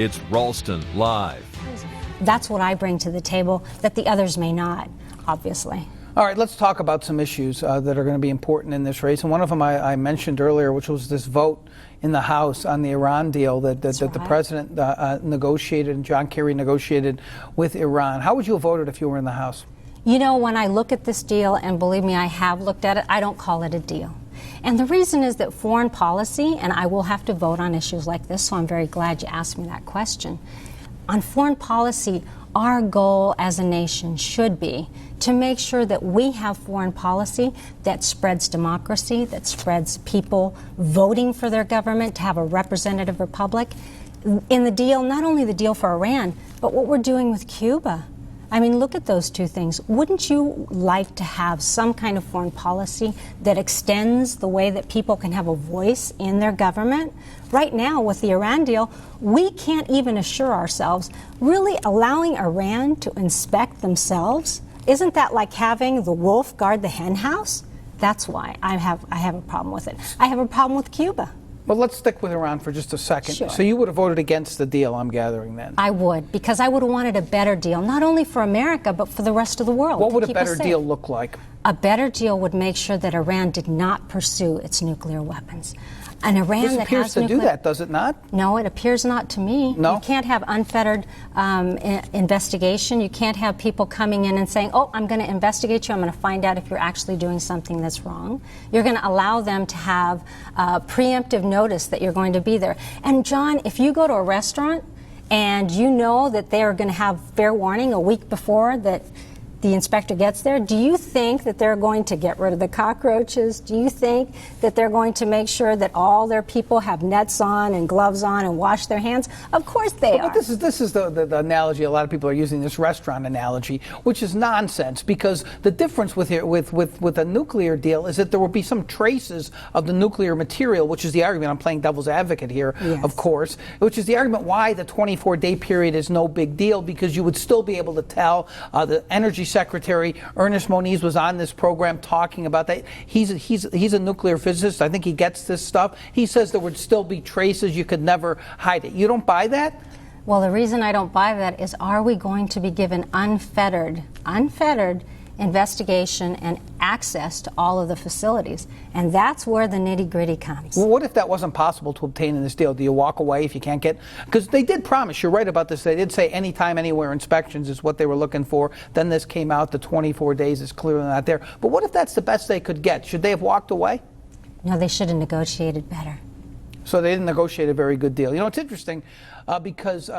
It's Ralston Live. That's what I bring to the table that the others may not, obviously. All right, let's talk about some issues that are going to be important in this race. And one of them I mentioned earlier, which was this vote in the House on the Iran deal that the president negotiated and John Kerry negotiated with Iran. How would you have voted if you were in the House? You know, when I look at this deal, and believe me, I have looked at it, I don't call it a deal. And the reason is that foreign policy, and I will have to vote on issues like this, so I'm very glad you asked me that question. On foreign policy, our goal as a nation should be to make sure that we have foreign policy that spreads democracy, that spreads people voting for their government to have a representative republic. In the deal, not only the deal for Iran, but what we're doing with Cuba. I mean, look at those two things. Wouldn't you like to have some kind of foreign policy that extends the way that people can have a voice in their government? Right now, with the Iran deal, we can't even assure ourselves, really allowing Iran to inspect themselves? Isn't that like having the wolf guard the hen house? That's why I have a problem with it. I have a problem with Cuba. Well, let's stick with Iran for just a second. Sure. So you would have voted against the deal, I'm gathering then. I would, because I would have wanted a better deal, not only for America, but for the rest of the world. What would a better deal look like? A better deal would make sure that Iran did not pursue its nuclear weapons. An Iran this that appears has to do that, does it not? No, it appears not to me. No? You can't have unfettered investigation. You can't have people coming in and saying, oh, I'm going to investigate you. I'm going to find out if you're actually doing something that's wrong. You're going to allow them to have preemptive notice that you're going to be there. And John, if you go to a restaurant and you know that they are going to have fair warning a week before that the inspector gets there, do you think that they're going to get rid of the cockroaches? Do you think that they're going to make sure that all their people have nets on and gloves on and wash their hands? Of course they are. But this is the analogy a lot of people are using, this restaurant analogy, which is nonsense, because the difference with a nuclear deal is that there will be some traces of the nuclear material, which is the argument. I'm playing devil's advocate here, yes, of course, which is the argument why the 24-day period is no big deal, because you would still be able to tell. The Energy Secretary Ernest Moniz was on this program talking about that. He's a nuclear physicist. I think he gets this stuff. He says there would still be traces. You could never hide it. You don't buy that? Well, the reason I don't buy that is, are we going to be given unfettered investigation and access to all of the facilities? And that's where the nitty-gritty comes. Well, what if that wasn't possible to obtain in this deal? Do you walk away if you can't get... Because they did promise, you're right about this, they did say anytime, anywhere inspections is what they were looking for. Then this came out, the 24 days is clearly not there. But what if that's the best they could get? Should they have walked away? No, they should have negotiated better. So they didn't negotiate a very good deal. You know, it's interesting because...